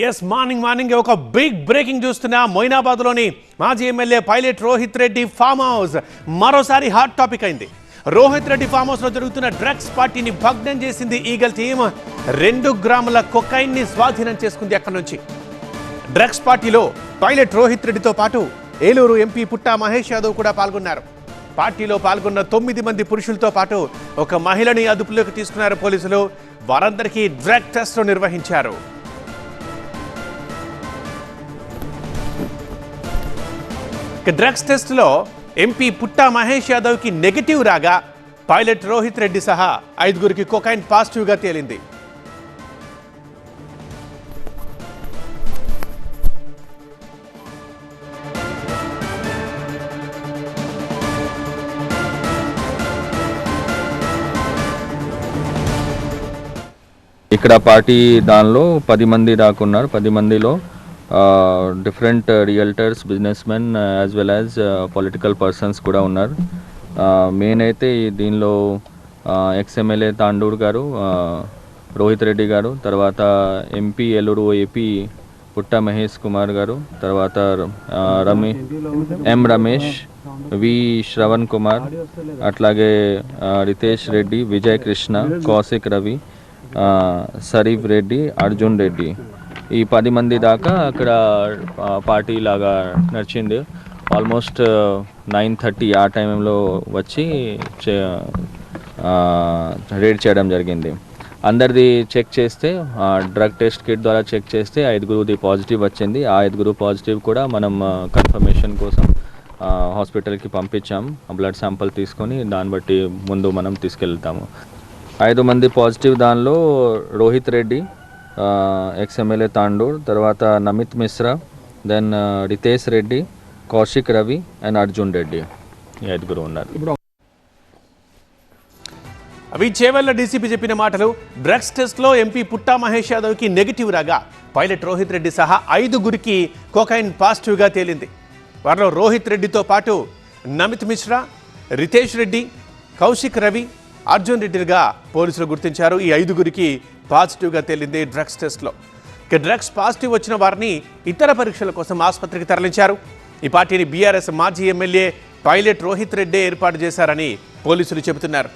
Yes morning ఒక big breaking చూస్తున్నా. మొయినాబాద్లోని మాజీ MLA pilot Rohit Reddy farm house మరోసారి హాట్ టాపిక్ అయింది. రోహిత్ రెడ్డి ఫామ్ హౌస్ లో జరుగుతున్న డ్రగ్స్ పార్టీని భగ్నం చేసింది ఈగల్ టీమ్. 2 గ్రాముల కొకైన్ ని స్వాధీనం చేసుకుంది. అక్కడి నుంచి డ్రగ్స్ పార్టీలో పైలట్ రోహిత్ రెడ్డితో పాటు ఏలూరు ఎంపీ పుట్టా మహేష్ యాదవ్ కూడా పాల్గొన్నారు. పార్టీలో పాల్గొన్న 9 మంది పురుషులతో పాటు ఒక మహిళని అదుపులోకి తీసుకున్నారు పోలీసులు. వారందరికీ డ్రగ్ టెస్ట్ నిర్వహించారు. డ్రగ్స్ టెస్ట్ లో ఎంపీ పుట్టా మహేష్ యాదవ్ కి నెగటివ్ రాగా పైలట్ రోహిత్ రెడ్డి సహా 5గురికి కొకైన్ పాజిటివ్ గా తేలింది. ఇక్కడ పార్టీ దానిలో 10 మంది దాకా ఉన్నారు. 10 మందిలో different realtors, business men as well as political persons కూడా ఉన్నారు. మెయిన్ అయితే దీనిలో ఎక్స్ఎమ్మెల్యే తాండూర్ గారు, రోహిత్ రెడ్డి గారు, తర్వాత ఎంపీ ఏలూరు ఏపీ పుట్టా మహేష్ కుమార్ గారు, తర్వాత ఎం రమేష్, వి శ్రవణ్ కుమార్, అట్లాగే రితేష్ రెడ్డి, విజయ్ కృష్ణ, కౌశిక్ రవి, సరీఫ్ రెడ్డి, అర్జున్ రెడ్డి, ఈ 10 మంది దాకా అక్కడ పార్టీ లాగా నడిచింది. ఆల్మోస్ట్ 9:30 ఆ టైంలో వచ్చి రేడ్ చేయడం జరిగింది. అందరిది చెక్ చేస్తే డ్రగ్ టెస్ట్ కిట్ ద్వారా చెక్ చేస్తే 5గురుది పాజిటివ్ వచ్చింది. ఆ 5గురు పాజిటివ్ కూడా మనం కన్ఫర్మేషన్ కోసం హాస్పిటల్కి పంపించాం. బ్లడ్ శాంపుల్ తీసుకొని దాన్ని బట్టి ముందు మనం తీసుకెళ్తాము. 5 మంది పాజిటివ్ దానిలో రోహిత్ రెడ్డి, ఎక్స్ఎమ్మెల్యే తాండూర్, తర్వాత నమిత్ మిశ్రా, దెన్ రితేష్ రెడ్డి, కౌశిక్ రవి అండ్ అర్జున్ రెడ్డి, ఈ 5గురు ఉన్నారు. అవి చేవెళ్ల డీసీపీ చెప్పిన మాటలు. డ్రగ్స్ టెస్ట్ లో ఎంపీ పుట్టా మహేష్ యాదవ్ కి నెగిటివ్ రాగా పైలట్ రోహిత్ రెడ్డి సహా 5గురికి కొకైన్ పాజిటివ్ గా తేలింది. వారిలో రోహిత్ రెడ్డితో పాటు నమిత్ మిశ్రా, రితేష్ రెడ్డి, కౌశిక్ రవి, అర్జున్ రెడ్డిగా పోలీసులు గుర్తించారు. ఈ 5గురికి పాజిటివ్గా తేలింది డ్రగ్స్ టెస్ట్లో. ఇక డ్రగ్స్ పాజిటివ్ వచ్చిన వారిని ఇతర పరీక్షల కోసం ఆసుపత్రికి తరలించారు. ఈ పార్టీని బీఆర్ఎస్ మాజీ ఎమ్మెల్యే పైలట్ రోహిత్ రెడ్డి ఏర్పాటు చేశారని పోలీసులు చెబుతున్నారు.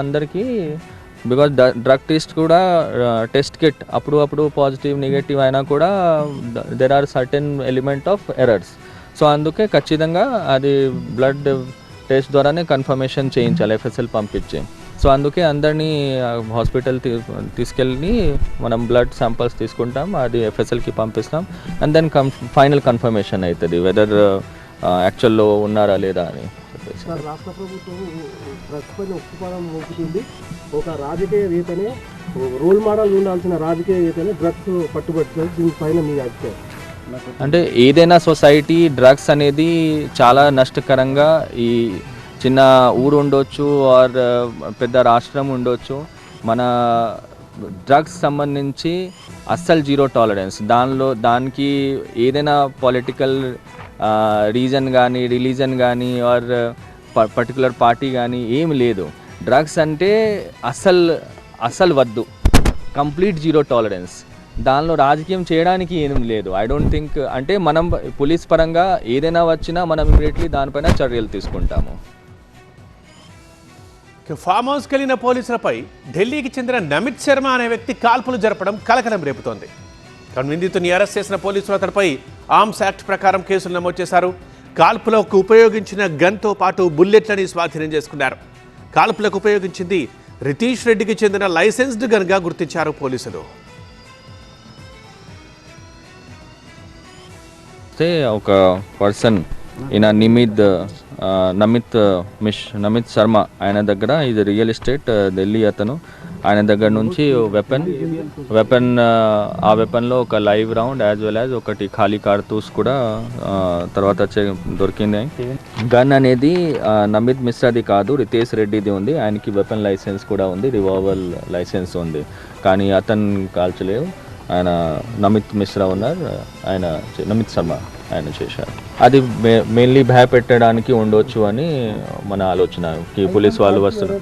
అందరికీ బికాజ్ డ్రగ్ టెస్ట్ కూడా టెస్ట్ కిట్ అప్పుడు పాజిటివ్ నెగటివ్ అయినా కూడా there are certain element of errors. So అందుకే ఖచ్చితంగా అది బ్లడ్ టెస్ట్ ద్వారానే కన్ఫర్మేషన్ చేయించాలి, ఎఫ్ఎస్ఎల్ పంపించి. సో అందుకే అందరినీ హాస్పిటల్ తీసుకెళ్ళి మనం బ్లడ్ శాంపిల్స్ తీసుకుంటాం, అది ఎఫ్ఎస్ఎల్కి పంపిస్తాం. అండ్ దెన్ ఫైనల్ కన్ఫర్మేషన్ అవుతుంది వెదర్ యాక్చువల్లో ఉన్నారా లేదా అని చెప్పేసి. రాష్ట్ర ప్రభుత్వం డ్రగ్స్ పైన ఉక్కుపాదం మోపుతుంది. ఒక రాజకీయవేత్తనే, రోల్ మోడల్ ఉండాల్సిన రాజకీయవేత్తనే డ్రగ్స్ పట్టుబడుతుంది. దీనిపైన మీ అభిప్రాయం? అంటే ఏదైనా సొసైటీ డ్రగ్స్ అనేది చాలా నష్టకరంగా, ఈ చిన్న ఊరు ఉండొచ్చు ఆర్ పెద్ద రాష్ట్రం ఉండొచ్చు, మన డ్రగ్స్ సంబంధించి అస్సలు 0 టాలరెన్స్. దానికి ఏదైనా పొలిటికల్ రీజన్ కానీ, రిలీజన్ కానీ ఆర్ పర్టికులర్ పార్టీ కానీ ఏమి లేదు. డ్రగ్స్ అంటే అస్సలు వద్దు, కంప్లీట్ 0 టాలరెన్స్. దానిలో రాజకీయం చేయడానికి ఏం లేదు. ఐ డోంట్ థింక్, అంటే మనం పోలీస్ పరంగా ఏదైనా వచ్చినా మనం ఇమీడియట్లీ దానిపైన చర్యలు తీసుకుంటాము. ఫామ్ హౌస్కి వెళ్ళిన పోలీసులపై ఢిల్లీకి చెందిన నమిత్ శర్మ అనే వ్యక్తి కాల్పులు జరపడం కలకలం రేపుతోంది. నిందితుని అరెస్ట్ చేసిన పోలీసులు అతనిపై ఆర్మ్స్ యాక్ట్ ప్రకారం కేసులు నమోదు చేశారు. కాల్పులకు ఉపయోగించిన గన్తో పాటు బుల్లెట్లని స్వాధీనం చేసుకున్నారు. కాల్పులకు ఉపయోగించింది రితీష్ రెడ్డికి చెందిన లైసెన్స్డ్ గన్గా గుర్తించారు పోలీసులు. ఒక పర్సన్ ఈయన నమిత్ శర్మ, ఆయన దగ్గర ఇది రియల్ ఎస్టేట్ ఢిల్లీ అతను. ఆయన దగ్గర నుంచి వెపన్ ఆ వెపన్లో ఒక live round as well as ఒకటి ఖాళీ కార్తూస్ కూడా తర్వాత దొరికింది. గన్ అనేది నమిత్ మిశ్రాది కాదు, రితేష్ రెడ్డిది ఉంది. ఆయనకి వెపన్ లైసెన్స్ కూడా ఉంది, రివాల్వర్ లైసెన్స్ ఉంది, కానీ అతను కాల్చలేవు. ఆయన నమిత్ మిశ్రా ఉన్నారు, ఆయన నమిత్ శర్మ ఆయన చేశారు. అది మెయిన్లీ భయపెట్టడానికి ఉండొచ్చు అని మన ఆలోచన. పోలీస్ వాళ్ళు వస్తారు.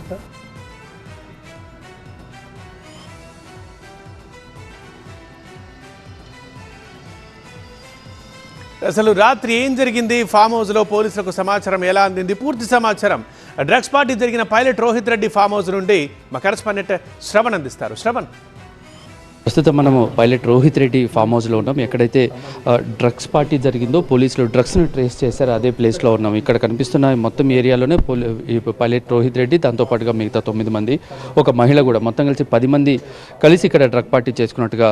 అసలు రాత్రి ఏం జరిగింది, ఫామ్ హౌస్లో పోలీసులకు సమాచారం ఎలా అందింది, పూర్తి సమాచారం డ్రగ్స్ పార్టీ జరిగిన pilot Rohit Reddy farm house నుండి మా కరెస్పాండెంట్ శ్రవణ్ అందిస్తారు. శ్రవణ్. ప్రస్తుతం మనము పైలట్ రోహిత్ రెడ్డి ఫామ్ హౌస్లో ఉన్నాం. ఎక్కడైతే డ్రగ్స్ పార్టీ జరిగిందో పోలీసులు డ్రగ్స్ను ట్రేస్ చేశారు అదే ప్లేస్లో ఉన్నాం. ఇక్కడ కనిపిస్తున్న మొత్తం ఏరియాలోనే ఈ పైలట్ రోహిత్ రెడ్డి దాంతోపాటుగా మిగతా 9 మంది, ఒక మహిళ కూడా, మొత్తం కలిసి 10 మంది కలిసి ఇక్కడ డ్రగ్ పార్టీ చేసుకున్నట్టుగా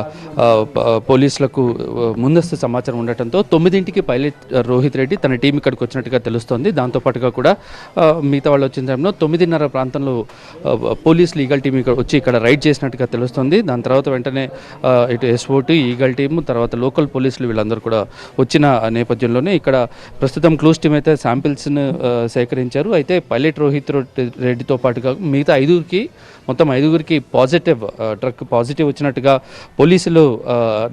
పోలీసులకు ముందస్తు సమాచారం ఉండటంతో 9ంటికి పైలట్ రోహిత్ రెడ్డి తన టీం ఇక్కడికి వచ్చినట్టుగా తెలుస్తోంది. దాంతోపాటుగా కూడా మిగతా వాళ్ళు వచ్చిన టైంలో 9:30 ప్రాంతంలో పోలీస్ లీగల్ టీం ఇక్కడ వచ్చి ఇక్కడ రైడ్ చేసినట్టుగా తెలుస్తోంది. దాని తర్వాత వెంటనే ఇటు ఎస్ఓటీ, ఈగల్ టీమ్, తర్వాత లోకల్ పోలీసులు వీళ్ళందరూ కూడా వచ్చిన నేపథ్యంలోనే ఇక్కడ ప్రస్తుతం క్లూస్ టీమ్ అయితే శాంపిల్స్ను సేకరించారు. అయితే పైలట్ రోహిత్ రెడ్డితో పాటుగా మిగతా 5గురికి, మొత్తం 5గురికి డ్రగ్ పాజిటివ్ వచ్చినట్టుగా పోలీసులు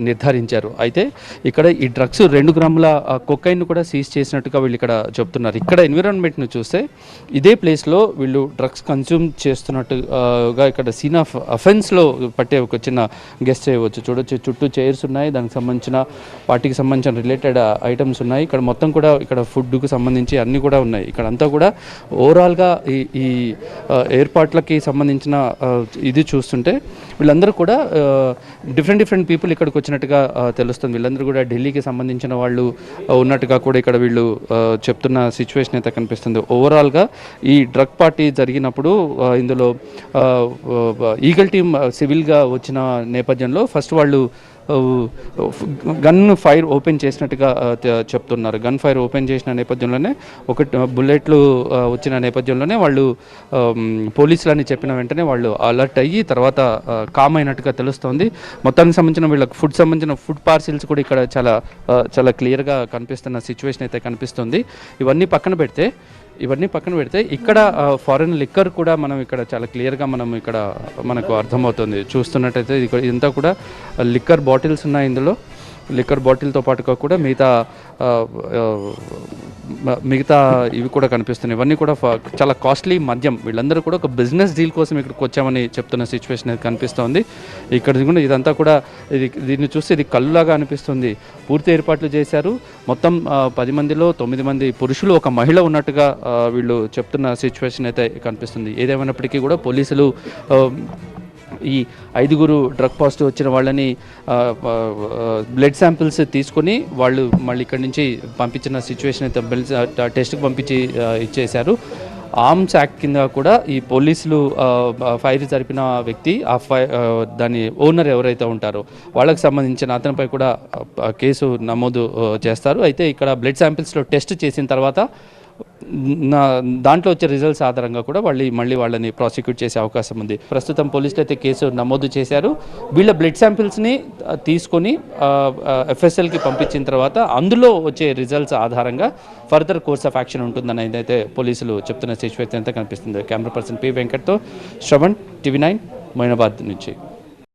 నిర్ధారించారు. అయితే ఇక్కడ ఈ డ్రగ్స్ 2 గ్రాముల కొకైన్ కూడా సీజ్ చేసినట్టుగా వీళ్ళు ఇక్కడ చెప్తున్నారు. ఇక్కడ ఎన్విరాన్మెంట్ను చూస్తే ఇదే ప్లేస్లో వీళ్ళు డ్రగ్స్ కన్జ్యూమ్ చేస్తున్నట్టుగా ఇక్కడ సీన్ ఆఫ్ అఫెన్స్లో పట్టే ఒక చిన్న గెస్ట్ చేయవచ్చు. చూడొచ్చు, చుట్టూ చైర్స్ ఉన్నాయి, దానికి సంబంధించిన వాటికి సంబంధించిన రిలేటెడ్ ఐటమ్స్ ఉన్నాయి. ఇక్కడ మొత్తం కూడా ఇక్కడ ఫుడ్కు సంబంధించి అన్నీ కూడా ఉన్నాయి. ఇక్కడ అంతా కూడా ఓవరాల్గా ఈ ఏర్పాట్లకి సంబంధించిన ఇది చూస్తుంటే వీళ్ళందరూ కూడా డిఫరెంట్ పీపుల్ ఇక్కడికి వచ్చినట్టుగా తెలుస్తుంది. వీళ్ళందరూ కూడా ఢిల్లీకి సంబంధించిన వాళ్ళు ఉన్నట్టుగా కూడా ఇక్కడ వీళ్ళు చెప్తున్న సిచ్యువేషన్ అయితే కనిపిస్తుంది. ఓవరాల్గా ఈ డ్రగ్ పార్టీ జరిగినప్పుడు ఇందులో ఈగల్ టీమ్ సివిల్గా వచ్చిన నేపథ్యంలో ఫస్ట్ వాళ్ళు గన్ ఫైర్ ఓపెన్ చేసినట్టుగా చెప్తున్నారు. గన్ ఫైర్ ఓపెన్ చేసిన నేపథ్యంలోనే బుల్లెట్లు వచ్చిన నేపథ్యంలోనే వాళ్ళు పోలీసులని చెప్పిన వెంటనే వాళ్ళు అలర్ట్ అయ్యి తర్వాత కామ్ అయినట్టుగా తెలుస్తోంది. మొత్తానికి సంబంధించిన వీళ్ళకి సంబంధించిన ఫుడ్ పార్సిల్స్ కూడా ఇక్కడ చాలా క్లియర్గా కనిపిస్తున్న సిచ్యువేషన్ అయితే కనిపిస్తుంది. ఇవన్నీ పక్కన పెడితే ఇక్కడ ఫారెన్ లిక్కర్ కూడా మనం ఇక్కడ చాలా క్లియర్గా మనకు అర్థమవుతుంది. చూస్తున్నట్టయితే ఇదంతా కూడా లిక్కర్ బాటిల్స్ ఉన్నాయి. ఇందులో లిక్కర్ బాటిల్తో పాటుగా కూడా మిగతా ఇవి కూడా కనిపిస్తున్నాయి. ఇవన్నీ కూడా చాలా కాస్ట్లీ మద్యం. వీళ్ళందరూ కూడా ఒక బిజినెస్ డీల్ కోసం ఇక్కడికి వచ్చామని చెప్తున్న సిచ్యువేషన్ అయితే కనిపిస్తోంది. ఇక్కడ ఇదంతా కూడా దీన్ని చూస్తే ఇది కళ్ళులాగా అనిపిస్తుంది. పూర్తి ఏర్పాట్లు చేశారు. మొత్తం 10 మందిలో 9 మంది పురుషులు, ఒక మహిళ ఉన్నట్టుగా వీళ్ళు చెప్తున్న సిచ్యువేషన్ అయితే కనిపిస్తుంది. ఏదేమైనప్పటికీ కూడా పోలీసులు ఈ 5గురు డ్రగ్ పాజిటివ్ వచ్చిన వాళ్ళని బ్లడ్ శాంపిల్స్ తీసుకొని వాళ్ళు మళ్ళీ ఇక్కడి నుంచి పంపించిన సిచ్యువేషన్ అయితే టెస్ట్కి పంపించి ఇచ్చేశారు. ఆర్మ్స్ యాక్ట్ కింద కూడా ఈ పోలీసులు ఫైర్ జరిపిన వ్యక్తి, దాని ఓనర్ ఎవరైతే ఉంటారో వాళ్ళకి సంబంధించిన అతనిపై కూడా కేసు నమోదు చేస్తారు. అయితే ఇక్కడ బ్లడ్ శాంపిల్స్లో టెస్ట్ చేసిన తర్వాత దాంట్లో వచ్చే రిజల్ట్స్ ఆధారంగా కూడా మళ్ళీ వాళ్ళని ప్రాసిక్యూట్ చేసే అవకాశం ఉంది. ప్రస్తుతం పోలీసులు అయితే కేసు నమోదు చేశారు. వీళ్ళ బ్లడ్ శాంపిల్స్ని తీసుకొని FSLకి పంపించిన తర్వాత అందులో వచ్చే రిజల్ట్స్ ఆధారంగా ఫర్దర్ కోర్స్ ఆఫ్ యాక్షన్ ఉంటుందని అయితే పోలీసులు చెప్తున్న సిచ్యువేషన్ అయితే కనిపిస్తుంది. కెమెరా పర్సన్ పి వెంకట్తో శ్రవణ్, TV9 మొయినాబాద్ నుంచి.